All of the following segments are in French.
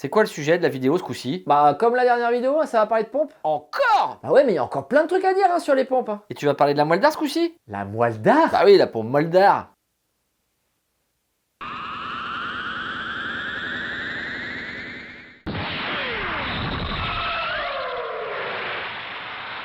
C'est quoi le sujet de la vidéo ce coup-ci? Bah comme la dernière vidéo, hein, ça va parler de pompes. Encore? Bah ouais, mais il y a encore plein de trucs à dire hein, sur les pompes. Et tu vas parler de la moelle d'art ce coup-ci? La moelle d'art? Bah oui, la pompe moelle d'art.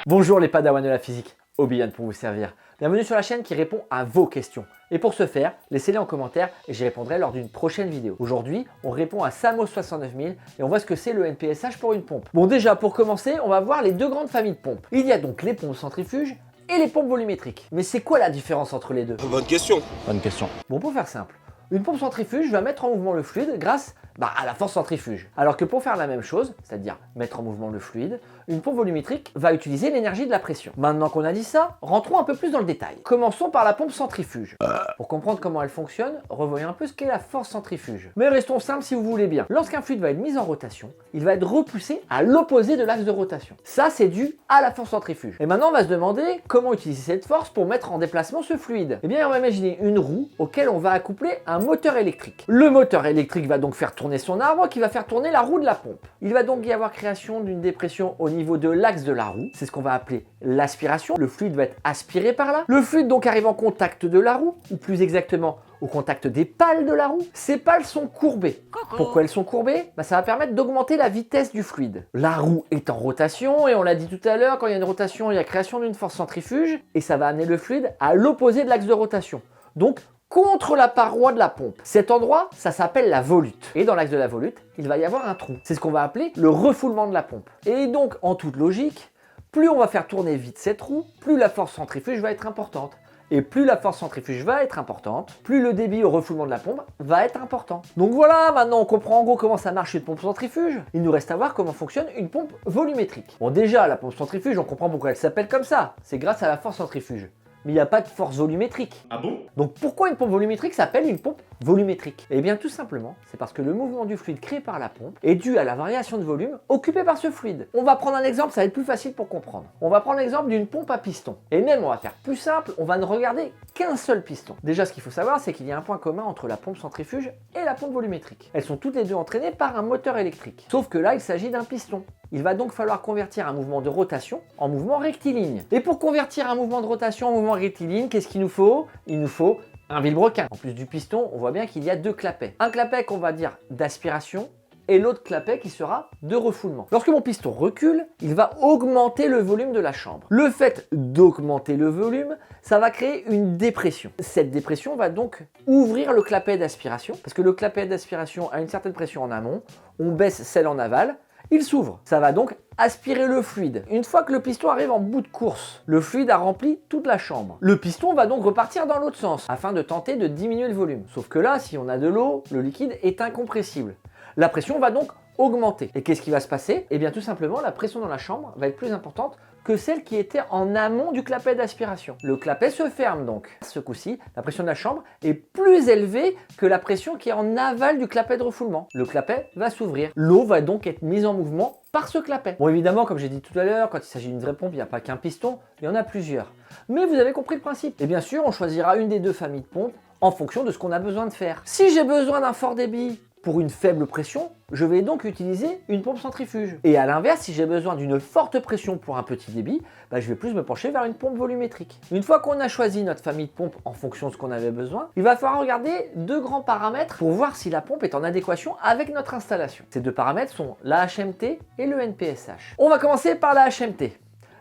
Bonjour les padawans de la physique, Obi-Wan pour vous servir. Bienvenue sur la chaîne qui répond à vos questions. Et pour ce faire, laissez-les en commentaire et j'y répondrai lors d'une prochaine vidéo. Aujourd'hui, on répond à Samo69000 et on voit ce que c'est le NPSH pour une pompe. Bon déjà, pour commencer, on va voir les deux grandes familles de pompes. Il y a donc les pompes centrifuges et les pompes volumétriques. Mais c'est quoi la différence entre les deux? Bonne question. Bonne question. Bon, pour faire simple, une pompe centrifuge va mettre en mouvement le fluide grâce à la force centrifuge. Alors que pour faire la même chose, c'est-à-dire mettre en mouvement le fluide, une pompe volumétrique va utiliser l'énergie de la pression. Maintenant qu'on a dit ça, rentrons un peu plus dans le détail. Commençons par la pompe centrifuge. Pour comprendre comment elle fonctionne, revoyons un peu ce qu'est la force centrifuge. Mais restons simples si vous voulez bien. Lorsqu'un fluide va être mis en rotation, il va être repoussé à l'opposé de l'axe de rotation. Ça, c'est dû à la force centrifuge. Et maintenant, on va se demander comment utiliser cette force pour mettre en déplacement ce fluide. Eh bien, on va imaginer une roue auquel on va accoupler un moteur électrique. Le moteur électrique va donc faire tourner son arbre qui va faire tourner la roue de la pompe. Il va donc y avoir création d'une dépression au niveau de l'axe de la roue. C'est ce qu'on va appeler l'aspiration. Le fluide va être aspiré par là. Le fluide donc arrive en contact de la roue, ou plus exactement au contact des pales de la roue. Ces pales sont courbées. Pourquoi elles sont courbées? Ça va permettre d'augmenter la vitesse du fluide. La roue est en rotation et on l'a dit tout à l'heure, quand il y a une rotation, il y a création d'une force centrifuge et ça va amener le fluide à l'opposé de l'axe de rotation. Donc contre la paroi de la pompe. Cet endroit, ça s'appelle la volute. Et dans l'axe de la volute, il va y avoir un trou. C'est ce qu'on va appeler le refoulement de la pompe. Et donc, en toute logique, plus on va faire tourner vite cette roue, plus la force centrifuge va être importante. Et plus la force centrifuge va être importante, plus le débit au refoulement de la pompe va être important. Donc voilà, maintenant on comprend en gros comment ça marche une pompe centrifuge. Il nous reste à voir comment fonctionne une pompe volumétrique. Bon déjà, la pompe centrifuge, on comprend pourquoi elle s'appelle comme ça. C'est grâce à la force centrifuge. Mais il n'y a pas de force volumétrique. Ah bon? Donc pourquoi une pompe volumétrique s'appelle une pompe volumétrique? Eh bien tout simplement, c'est parce que le mouvement du fluide créé par la pompe est dû à la variation de volume occupée par ce fluide. On va prendre un exemple, ça va être plus facile pour comprendre. On va prendre l'exemple d'une pompe à piston. Et même on va faire plus simple, on va ne regarder qu'un seul piston. Déjà ce qu'il faut savoir, c'est qu'il y a un point commun entre la pompe centrifuge et la pompe volumétrique. Elles sont toutes les deux entraînées par un moteur électrique. Sauf que là, il s'agit d'un piston. Il va donc falloir convertir un mouvement de rotation en mouvement rectiligne. Et pour convertir un mouvement de rotation en mouvement rectiligne, qu'est-ce qu'il nous faut? Il nous faut un vilebrequin. En plus du piston, on voit bien qu'il y a deux clapets. Un clapet qu'on va dire d'aspiration et l'autre clapet qui sera de refoulement. Lorsque mon piston recule, il va augmenter le volume de la chambre. Le fait d'augmenter le volume, ça va créer une dépression. Cette dépression va donc ouvrir le clapet d'aspiration, parce que le clapet d'aspiration a une certaine pression en amont, on baisse celle en aval, il s'ouvre. Ça va donc aspirer le fluide. Une fois que le piston arrive en bout de course, le fluide a rempli toute la chambre. Le piston va donc repartir dans l'autre sens afin de tenter de diminuer le volume. Sauf que là, si on a de l'eau, le liquide est incompressible. La pression va donc augmenter. Et qu'est-ce qui va se passer? Eh bien tout simplement, la pression dans la chambre va être plus importante que celle qui était en amont du clapet d'aspiration. Le clapet se ferme donc. Ce coup-ci, la pression de la chambre est plus élevée que la pression qui est en aval du clapet de refoulement. Le clapet va s'ouvrir. L'eau va donc être mise en mouvement par ce clapet. Bon évidemment, comme j'ai dit tout à l'heure, quand il s'agit d'une vraie pompe, il n'y a pas qu'un piston, il y en a plusieurs. Mais vous avez compris le principe. Et bien sûr, on choisira une des deux familles de pompes en fonction de ce qu'on a besoin de faire. Si j'ai besoin d'un fort débit pour une faible pression, je vais donc utiliser une pompe centrifuge. Et à l'inverse, si j'ai besoin d'une forte pression pour un petit débit, je vais plus me pencher vers une pompe volumétrique. Une fois qu'on a choisi notre famille de pompes en fonction de ce qu'on avait besoin, il va falloir regarder deux grands paramètres pour voir si la pompe est en adéquation avec notre installation. Ces deux paramètres sont la HMT et le NPSH. On va commencer par la HMT.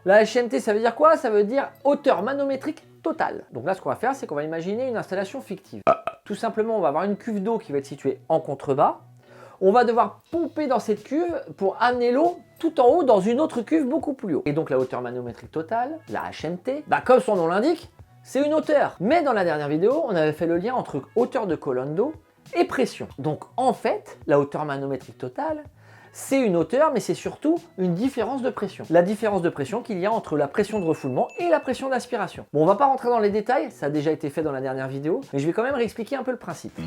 La HMT, ça veut dire quoi? Ça veut dire hauteur manométrique totale. Donc là, ce qu'on va faire, c'est qu'on va imaginer une installation fictive. Tout simplement, on va avoir une cuve d'eau qui va être située en contrebas. On va devoir pomper dans cette cuve pour amener l'eau tout en haut dans une autre cuve beaucoup plus haut. Et donc la hauteur manométrique totale, la HMT, comme son nom l'indique, c'est une hauteur. Mais dans la dernière vidéo, on avait fait le lien entre hauteur de colonne d'eau et pression. Donc en fait, la hauteur manométrique totale, c'est une hauteur, mais c'est surtout une différence de pression. La différence de pression qu'il y a entre la pression de refoulement et la pression d'aspiration. Bon, on va pas rentrer dans les détails, ça a déjà été fait dans la dernière vidéo, mais je vais quand même réexpliquer un peu le principe.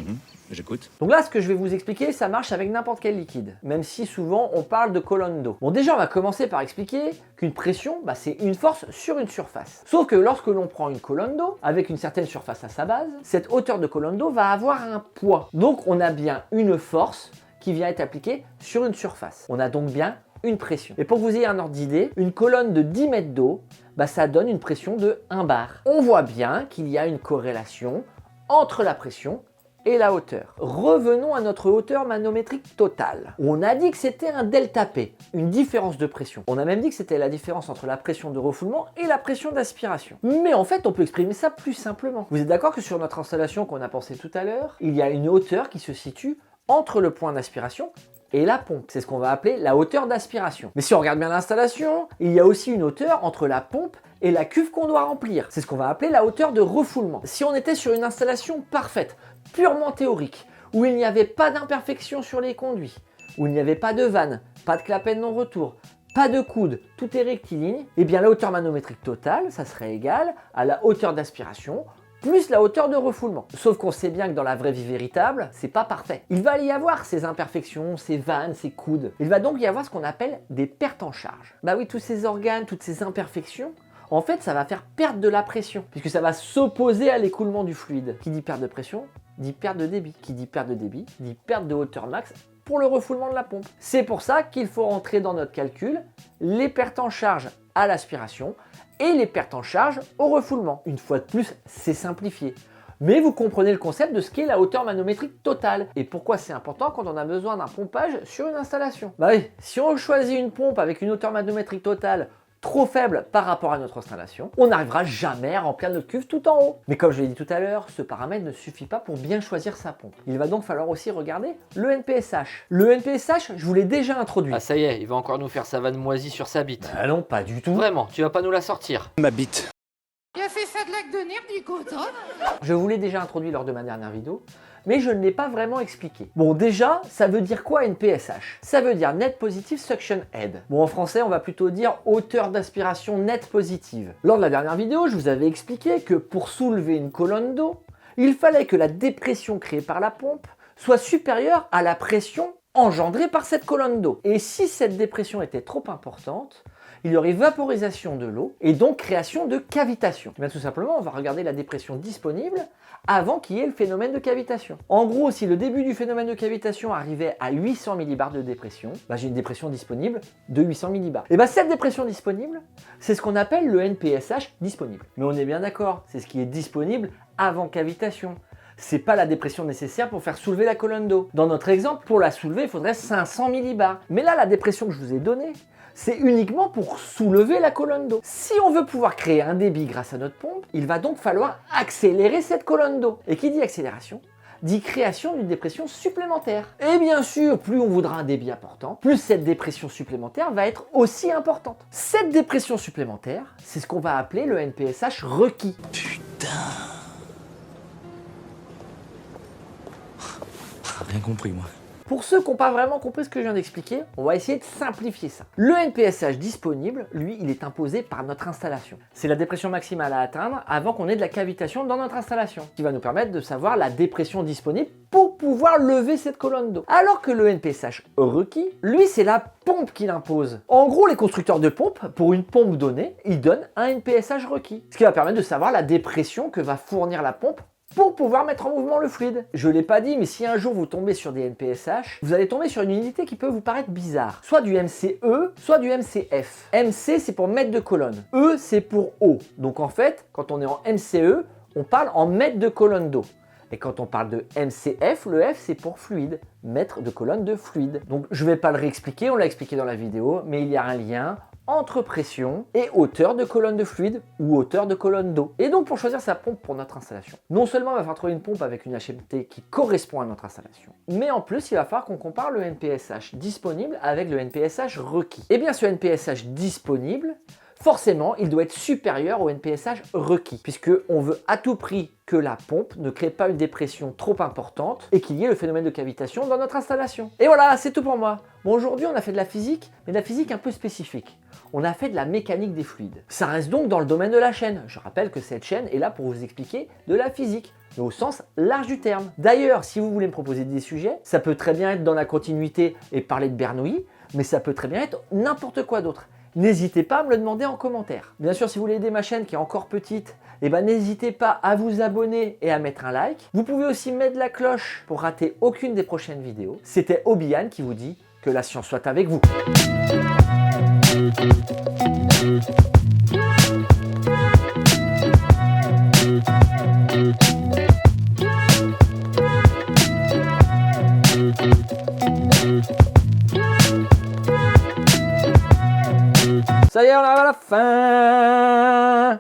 J'écoute. Donc là, ce que je vais vous expliquer, ça marche avec n'importe quel liquide, même si souvent on parle de colonne d'eau. Bon, déjà, on va commencer par expliquer qu'une pression, c'est une force sur une surface. Sauf que lorsque l'on prend une colonne d'eau, avec une certaine surface à sa base, cette hauteur de colonne d'eau va avoir un poids. Donc on a bien une force qui qui vient être appliquée sur une surface. On a donc bien une pression. Et pour que vous ayez un ordre d'idée, une colonne de 10 mètres d'eau, ça donne une pression de 1 bar. On voit bien qu'il y a une corrélation entre la pression et la hauteur. Revenons à notre hauteur manométrique totale. On a dit que c'était un delta P, une différence de pression. On a même dit que c'était la différence entre la pression de refoulement et la pression d'aspiration. Mais en fait, on peut exprimer ça plus simplement. Vous êtes d'accord que sur notre installation qu'on a pensé tout à l'heure, il y a une hauteur qui se situe entre le point d'aspiration et la pompe. C'est ce qu'on va appeler la hauteur d'aspiration. Mais si on regarde bien l'installation, il y a aussi une hauteur entre la pompe et la cuve qu'on doit remplir. C'est ce qu'on va appeler la hauteur de refoulement. Si on était sur une installation parfaite, purement théorique, où il n'y avait pas d'imperfection sur les conduits, où il n'y avait pas de vanne, pas de clapet de non-retour, pas de coude, tout est rectiligne, et bien la hauteur manométrique totale, ça serait égal à la hauteur d'aspiration plus la hauteur de refoulement. Sauf qu'on sait bien que dans la vraie vie véritable, c'est pas parfait. Il va y avoir ces imperfections, ces vannes, ces coudes. Il va donc y avoir ce qu'on appelle des pertes en charge. Bah oui, tous ces organes, toutes ces imperfections, en fait, ça va faire perdre de la pression, puisque ça va s'opposer à l'écoulement du fluide. Qui dit perte de pression, dit perte de débit. Qui dit perte de débit, dit perte de hauteur max pour le refoulement de la pompe. C'est pour ça qu'il faut rentrer dans notre calcul les pertes en charge à l'aspiration et les pertes en charge au refoulement. Une fois de plus, c'est simplifié. Mais vous comprenez le concept de ce qu'est la hauteur manométrique totale et pourquoi c'est important quand on a besoin d'un pompage sur une installation. Bah oui, si on choisit une pompe avec une hauteur manométrique totale trop faible par rapport à notre installation, on n'arrivera jamais à remplir notre cuve tout en haut. Mais comme je l'ai dit tout à l'heure, ce paramètre ne suffit pas pour bien choisir sa pompe. Il va donc falloir aussi regarder le NPSH. Le NPSH, je vous l'ai déjà introduit. Ah ça y est, il va encore nous faire sa vanne moisie sur sa bite. Ah non, pas du tout. Vraiment, tu vas pas nous la sortir. Ma bite. Il a fait ça de l'acte de nerf du coton. Je vous l'ai déjà introduit lors de ma dernière vidéo, mais je ne l'ai pas vraiment expliqué. Bon, déjà, ça veut dire quoi NPSH? Ça veut dire Net Positive Suction Head. Bon, en français, on va plutôt dire hauteur d'aspiration nette positive. Lors de la dernière vidéo, je vous avais expliqué que pour soulever une colonne d'eau, il fallait que la dépression créée par la pompe soit supérieure à la pression engendrée par cette colonne d'eau. Et si cette dépression était trop importante, il y aurait vaporisation de l'eau et donc création de cavitation. Bien, tout simplement, on va regarder la dépression disponible avant qu'il y ait le phénomène de cavitation. En gros, si le début du phénomène de cavitation arrivait à 800 millibars de dépression, j'ai une dépression disponible de 800 millibars. Et cette dépression disponible, c'est ce qu'on appelle le NPSH disponible. Mais on est bien d'accord, c'est ce qui est disponible avant cavitation. C'est pas la dépression nécessaire pour faire soulever la colonne d'eau. Dans notre exemple, pour la soulever, il faudrait 500 millibars. Mais là, la dépression que je vous ai donnée, c'est uniquement pour soulever la colonne d'eau. Si on veut pouvoir créer un débit grâce à notre pompe, il va donc falloir accélérer cette colonne d'eau. Et qui dit accélération dit création d'une dépression supplémentaire. Et bien sûr, plus on voudra un débit important, plus cette dépression supplémentaire va être aussi importante. Cette dépression supplémentaire, c'est ce qu'on va appeler le NPSH requis. Rien compris, moi. Pour ceux qui n'ont pas vraiment compris ce que je viens d'expliquer, on va essayer de simplifier ça. Le NPSH disponible, lui, il est imposé par notre installation. C'est la dépression maximale à atteindre avant qu'on ait de la cavitation dans notre installation, qui va nous permettre de savoir la dépression disponible pour pouvoir lever cette colonne d'eau. Alors que le NPSH requis, lui, c'est la pompe qui l'impose. En gros, les constructeurs de pompes, pour une pompe donnée, ils donnent un NPSH requis, ce qui va permettre de savoir la dépression que va fournir la pompe pour pouvoir mettre en mouvement le fluide. Je ne l'ai pas dit, mais si un jour vous tombez sur des NPSH, vous allez tomber sur une unité qui peut vous paraître bizarre. Soit du MCE, soit du MCF. MC, c'est pour mètre de colonne. E, c'est pour eau. Donc en fait, quand on est en MCE, on parle en mètre de colonne d'eau. Et quand on parle de MCF, le F, c'est pour fluide, mètre de colonne de fluide. Donc je ne vais pas le réexpliquer, on l'a expliqué dans la vidéo, mais il y a un lien entre pression et hauteur de colonne de fluide ou hauteur de colonne d'eau. Et donc pour choisir sa pompe pour notre installation, non seulement il va falloir trouver une pompe avec une HMT qui correspond à notre installation, mais en plus il va falloir qu'on compare le NPSH disponible avec le NPSH requis. Et bien ce NPSH disponible, forcément, il doit être supérieur au NPSH requis, puisqu'on veut à tout prix que la pompe ne crée pas une dépression trop importante et qu'il y ait le phénomène de cavitation dans notre installation. Et voilà, c'est tout pour moi. Bon, aujourd'hui, on a fait de la physique, mais de la physique un peu spécifique. On a fait de la mécanique des fluides. Ça reste donc dans le domaine de la chaîne. Je rappelle que cette chaîne est là pour vous expliquer de la physique, mais au sens large du terme. D'ailleurs, si vous voulez me proposer des sujets, ça peut très bien être dans la continuité et parler de Bernoulli, mais ça peut très bien être n'importe quoi d'autre. N'hésitez pas à me le demander en commentaire. Bien sûr, si vous voulez aider ma chaîne qui est encore petite eh ben, n'hésitez pas à vous abonner et à mettre un like. Vous pouvez aussi mettre la cloche pour rater aucune des prochaines vidéos. C'était Obian qui vous dit que la science soit avec vous. Ça y est, on arrive à la fin.